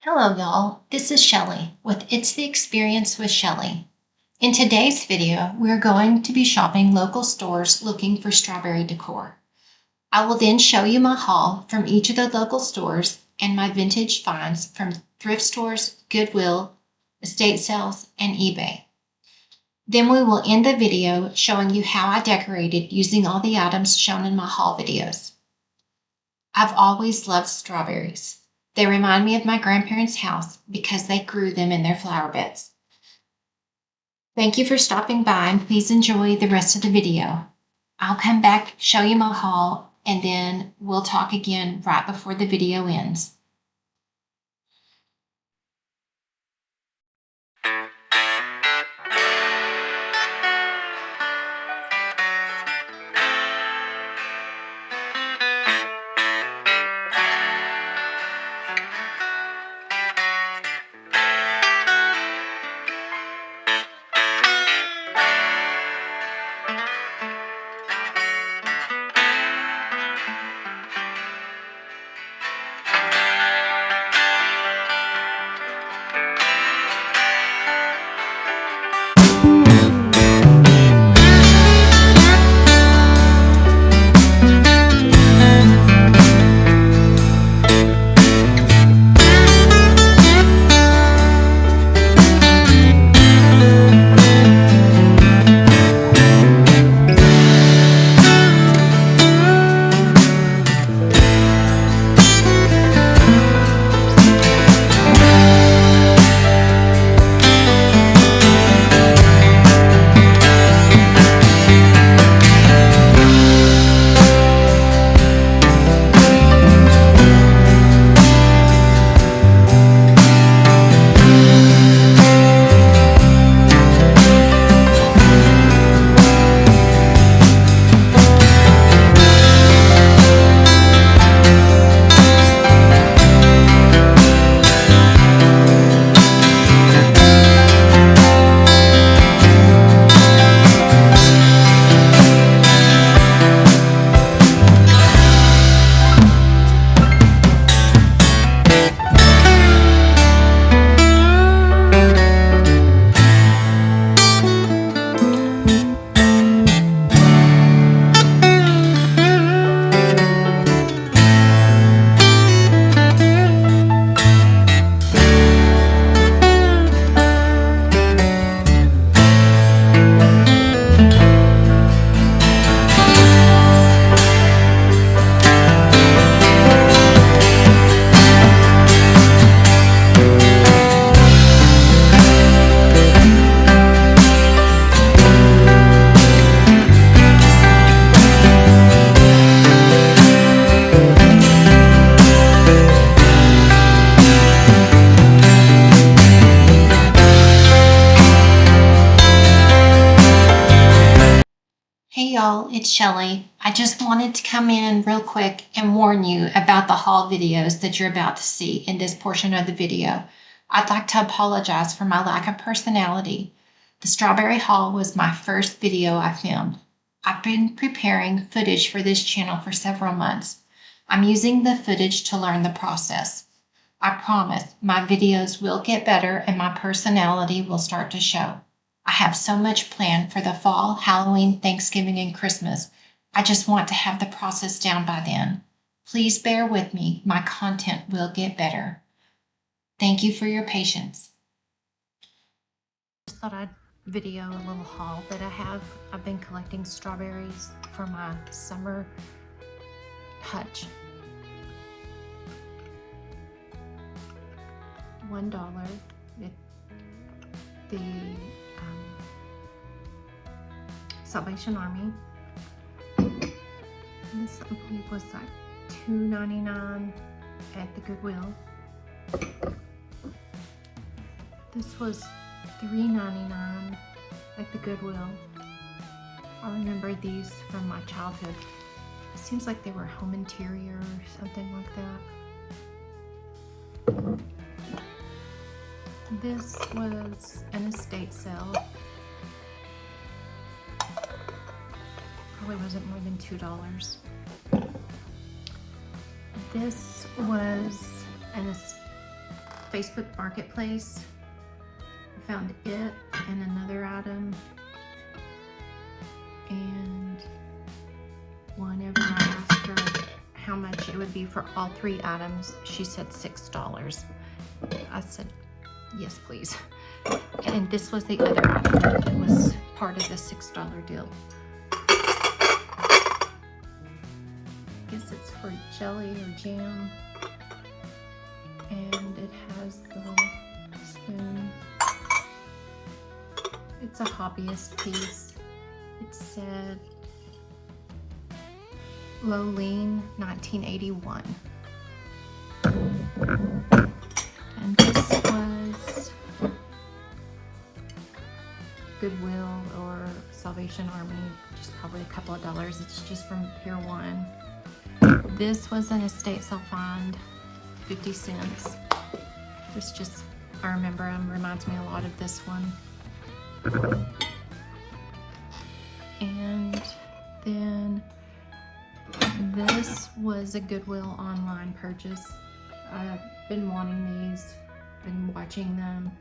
Hello y'all, this is Shelly with It's the Experience with Shelly. In today's video, we're going to be shopping local stores looking for strawberry decor. I will then show you my haul from each of the local stores and my vintage finds from thrift stores, Goodwill, estate sales, and eBay. Then we will end the video showing you how I decorated using all the items shown in my haul videos. I've always loved strawberries. They remind me of my grandparents' house because they grew them in their flower beds. Thank you for stopping by and please enjoy the rest of the video. I'll come back, show you my haul, and then we'll talk again right before the video ends. Hey y'all, it's Shelly. I just wanted to come in real quick and warn you about the haul videos that you're about to see in this portion of the video. I'd like to apologize for my lack of personality. The strawberry haul was my first video I filmed. I've been preparing footage for this channel for several months. I'm using the footage to learn the process. I promise my videos will get better and my personality will start to show. I have so much planned for the fall, Halloween, Thanksgiving, and Christmas. I just want to have the process down by then. Please bear with me. My content will get better. Thank you for your patience. Just thought I'd video a little haul that I have. I've been collecting strawberries for my summer hutch. $1. The Salvation Army. This I believe was like $2.99 at the Goodwill. This was $3.99 at the Goodwill. I remember these from my childhood. It seems like they were home interior or something like that. This was an estate sale. Probably wasn't more than $2. This was an Facebook Marketplace. I found it and another item. And whenever I asked her how much it would be for all 3 items, she said $6. I said, yes, please. And this was the other item that was part of the $6 deal. I guess it's for jelly or jam. And it has the little spoon. It's a hobbyist piece. It said low lean 1981. And this was Goodwill or Salvation Army, just probably a couple of dollars. It's just from Pier 1. This was an estate sale find, 50 cents. This just, I remember him, reminds me a lot of this one. And then this was a Goodwill online purchase. I've been wanting these, been watching them.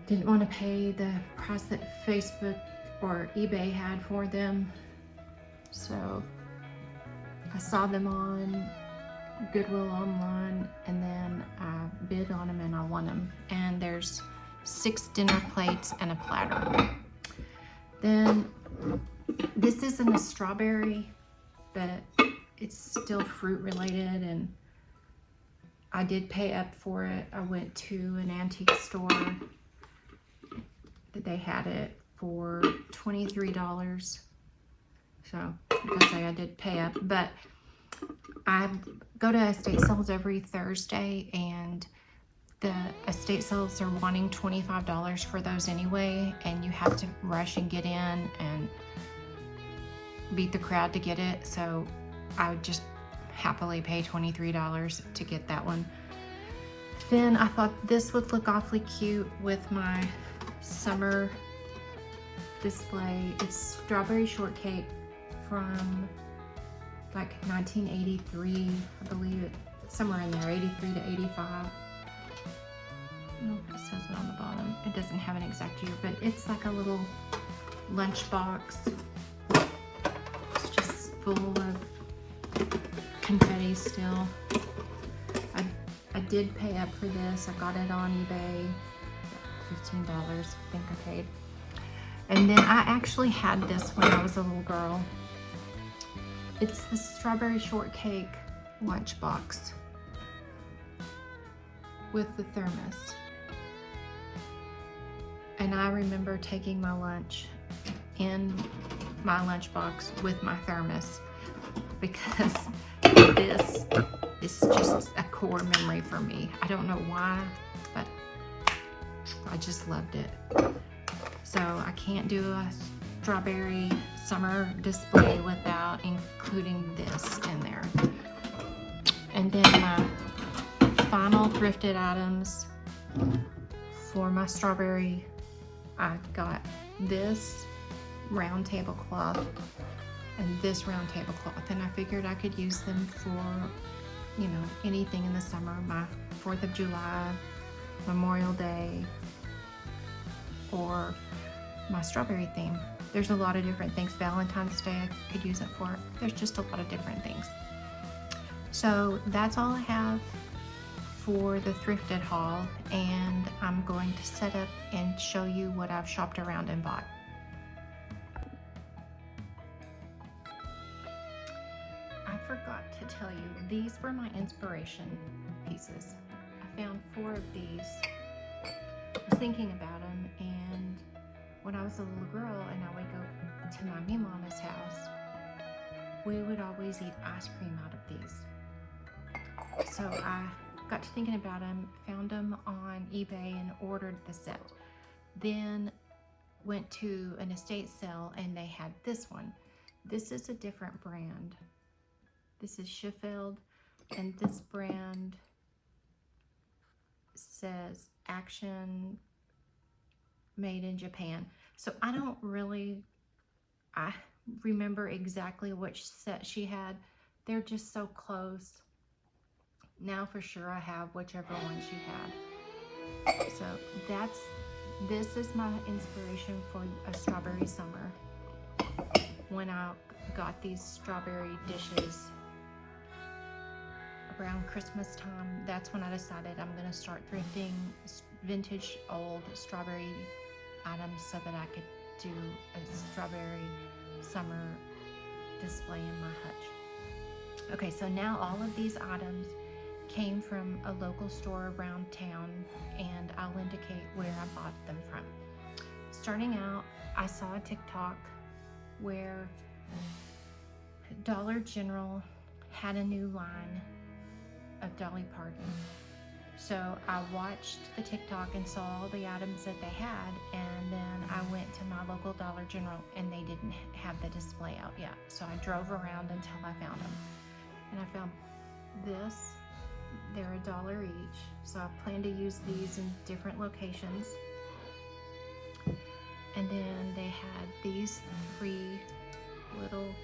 Didn't want to pay the price that Facebook or eBay had for them. So I saw them on Goodwill online, and then I bid on them and I won them. And there's 6 dinner plates and a platter. Then this isn't a strawberry, but it's still fruit related, and I did pay up for it. I went to an antique store that they had it for $23. So like I say, I did pay up, but I go to estate sales every Thursday, and the estate sales are wanting $25 for those anyway, and you have to rush and get in and beat the crowd to get it. So I would just happily pay $23 to get that one. Then I thought this would look awfully cute with my summer display. It's strawberry shortcake from like 1983, I believe, it somewhere in there, 83 to 85. No, it says it on the bottom. It doesn't have an exact year, but it's like a little lunch box. It's just full of confetti still. I did pay up for this. I got it on eBay, $15, I think I paid. And then I actually had this when I was a little girl. It's the strawberry shortcake lunch box with the thermos. And I remember taking my lunch in my lunchbox with my thermos, because this is just a core memory for me. I don't know why, but I just loved it. So I can't do a strawberry summer display without including this in there. And then my final thrifted items for my strawberry, I got this round tablecloth and this round tablecloth, and I figured I could use them for, you know, anything in the summer, my 4th of July, Memorial Day, or my strawberry theme. There's a lot of different things. Valentine's Day I could use it for. There's just a lot of different things. So that's all I have for the thrifted haul, and I'm going to set up and show you what I've shopped around and bought. I forgot to tell you, these were my inspiration pieces. I found 4 of these. I was thinking about them, and when I was a little girl and I would go to my mama's house, we would always eat ice cream out of these. So I got to thinking about them, found them on eBay and ordered the set. Then went to an estate sale and they had this one. This is a different brand. This is Sheffield, and this brand says Action made in Japan. So I remember exactly which set she had. They're just so close. now for sure I have whichever one she had. So this is my inspiration for a strawberry summer. When I got these strawberry dishes around Christmas time, that's when I decided I'm gonna start thrifting vintage old strawberry items so that I could do a strawberry summer display in my hutch. Okay, so now all of these items came from a local store around town, and I'll indicate where I bought them from. Starting out, I saw a TikTok where Dollar General had a new line of Dolly Parton. So I watched the TikTok and saw all the items that they had, and then I went to my local Dollar General and they didn't have the display out yet. So I drove around until I found them. And I found this. They're $1 each. So I plan to use these in different locations. And then they had these 3 little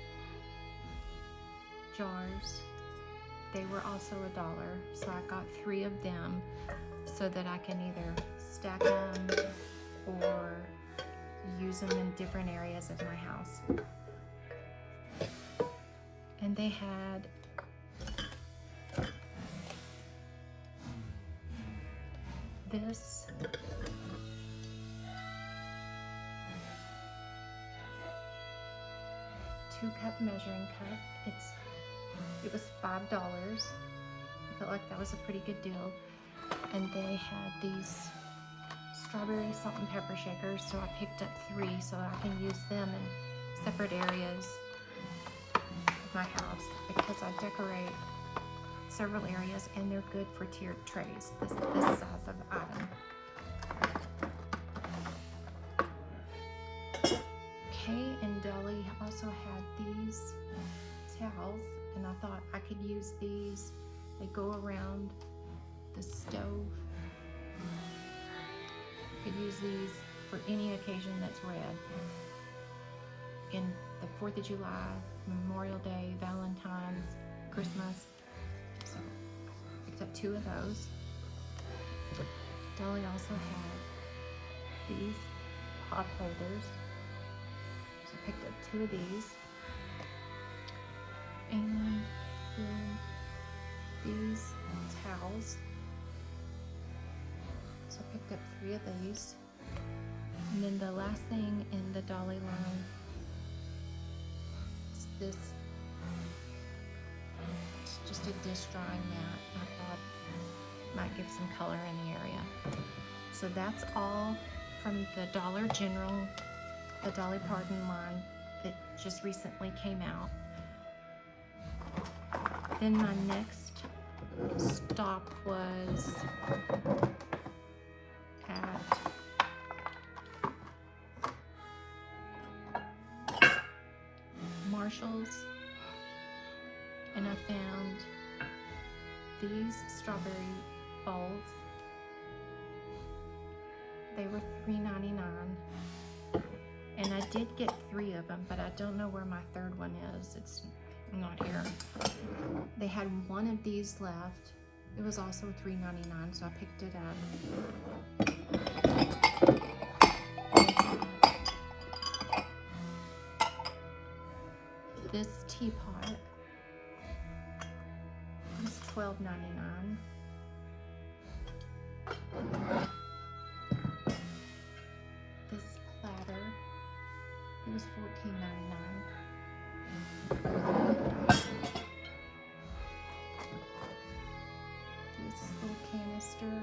jars. They were also $1, so I got 3 of them so that I can either stack them or use them in different areas of my house. And they had this 2-cup measuring cup. It was $5. I felt like that was a pretty good deal. And they had these strawberry salt and pepper shakers, so I picked up 3 so I can use them in separate areas of my house because I decorate several areas and they're good for tiered trays, this size of item. Okay, and Dolly also had these towels, and I thought I could use these. They go around the stove. I could use these for any occasion that's red. In the 4th of July, Memorial Day, Valentine's, Christmas. So I picked up 2 of those. Dolly also had these pot holders. So I picked up 2 of these. And then these towels. So I picked up 3 of these. And then the last thing in the Dolly line is this. It's just a dish drying mat. I thought it might give some color in the area. So that's all from the Dollar General, the Dolly Parton line that just recently came out. Then my next stop was at Marshall's, and I found these strawberry bowls. They were $3.99, and I did get 3 of them, but I don't know where my 3rd one is. It's not here. They had 1 of these left. It was also $3.99, so I picked it up. This teapot was $12.99. This platter, it was $14.99. This little canister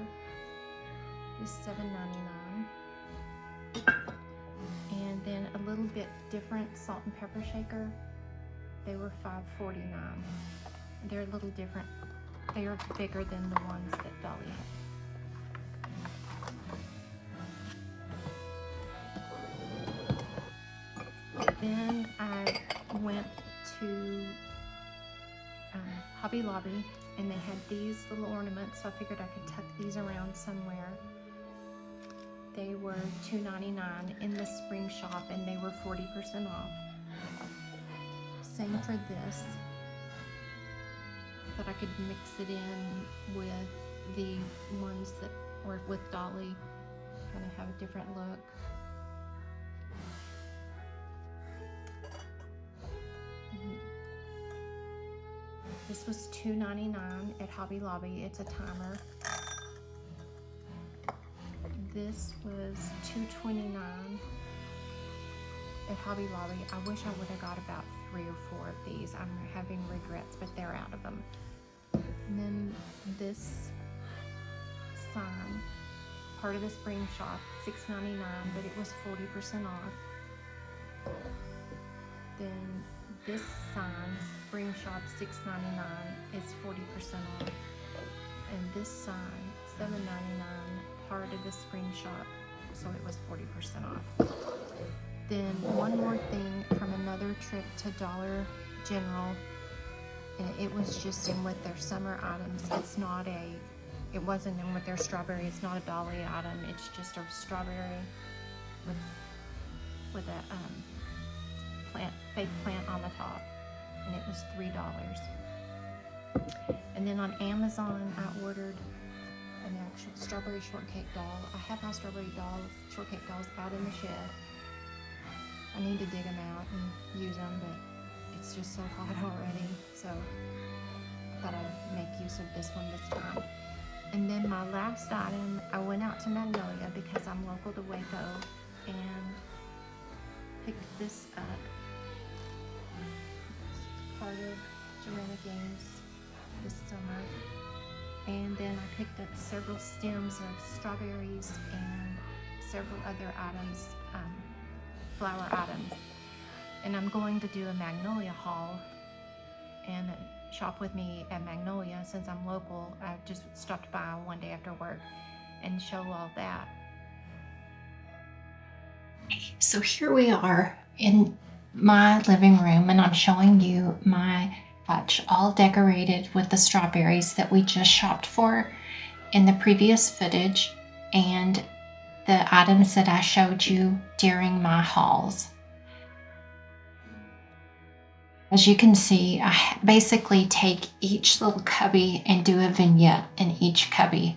is $7.99. And then a little bit different salt and pepper shaker. They were $5.49. They're a little different. They are bigger than the ones that Dolly had. Then I went to Hobby Lobby, and they had these little ornaments, so I figured I could tuck these around somewhere. They were $2.99 in the spring shop, and they were 40% off. Same for this. thought I could mix it in with the ones that were with Dolly, kind of have a different look. This was $2.99 at Hobby Lobby. It's a timer. This was $2.29 at Hobby Lobby. I wish I would have got about 3 or 4 of these. I'm having regrets, but they're out of them. And then this sign, part of the spring shop, $6.99, but it was 40% off. Then this sign, spring shop, $6.99, is 40% off. And this sign, $7.99, part of the spring shop, so it was 40% off. Then one more thing from another trip to Dollar General, and it was just in with their summer items. It wasn't in with their strawberry. It's not a Dolly item. It's just a strawberry with a fake plant on the top, and it was $3. And then on Amazon, I ordered an actual strawberry shortcake doll. I have my shortcake dolls out in the shed. I need to dig them out and use them, but it's just so hot already, so I thought I'd make use of this one this time. And then my last item, I went out to Magnolia because I'm local to Waco and picked this up. It's part of Joanna Games this summer. And then I picked up several stems of strawberries and several other items, flower items. And I'm going to do a Magnolia haul and shop with me at Magnolia. Since I'm local, I just stopped by one day after work and show all that. So here we are in my living room, and I'm showing you my hutch all decorated with the strawberries that we just shopped for in the previous footage and the items that I showed you during my hauls. As you can see, I basically take each little cubby and do a vignette in each cubby.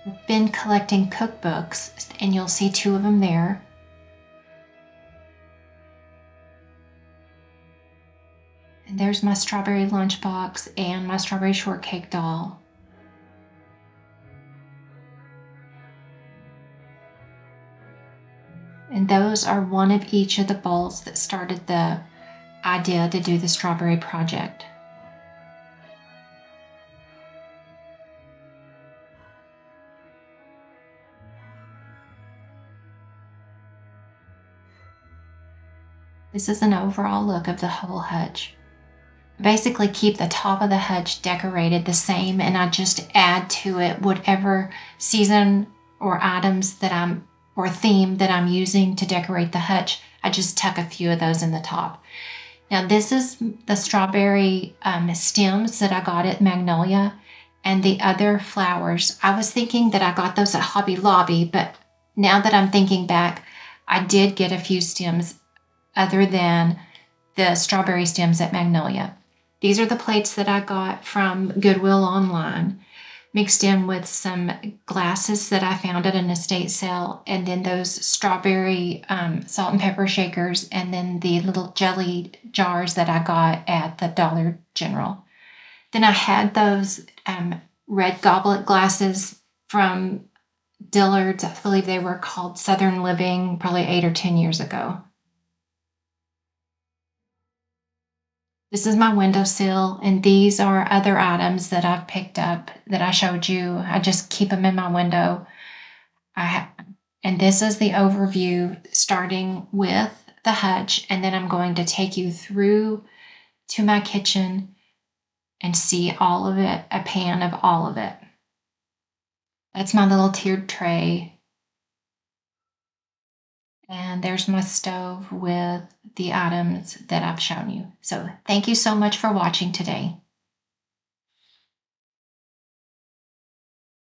I've been collecting cookbooks, and you'll see 2 of them there. And there's my strawberry lunchbox and my strawberry shortcake doll. And those are one of each of the bowls that started the idea to do the strawberry project. This is an overall look of the whole hutch. Basically keep the top of the hutch decorated the same, and I just add to it whatever season or items or theme that I'm using to decorate the hutch. I just tuck a few of those in the top. Now this is the strawberry stems that I got at Magnolia, and the other flowers. I was thinking that I got those at Hobby Lobby, but now that I'm thinking back, I did get a few stems other than the strawberry stems at Magnolia. These are the plates that I got from Goodwill online, mixed in with some glasses that I found at an estate sale, and then those strawberry salt and pepper shakers, and then the little jelly jars that I got at the Dollar General. Then I had those red goblet glasses from Dillard's. I believe they were called Southern Living, probably 8 or 10 years ago. This is my windowsill, and these are other items that I've picked up that I showed you. I just keep them in my window. And this is the overview, starting with the hutch, and then I'm going to take you through to my kitchen and see all of it, a pan of all of it. That's my little tiered tray. And there's my stove with the items that I've shown you. So thank you so much for watching today.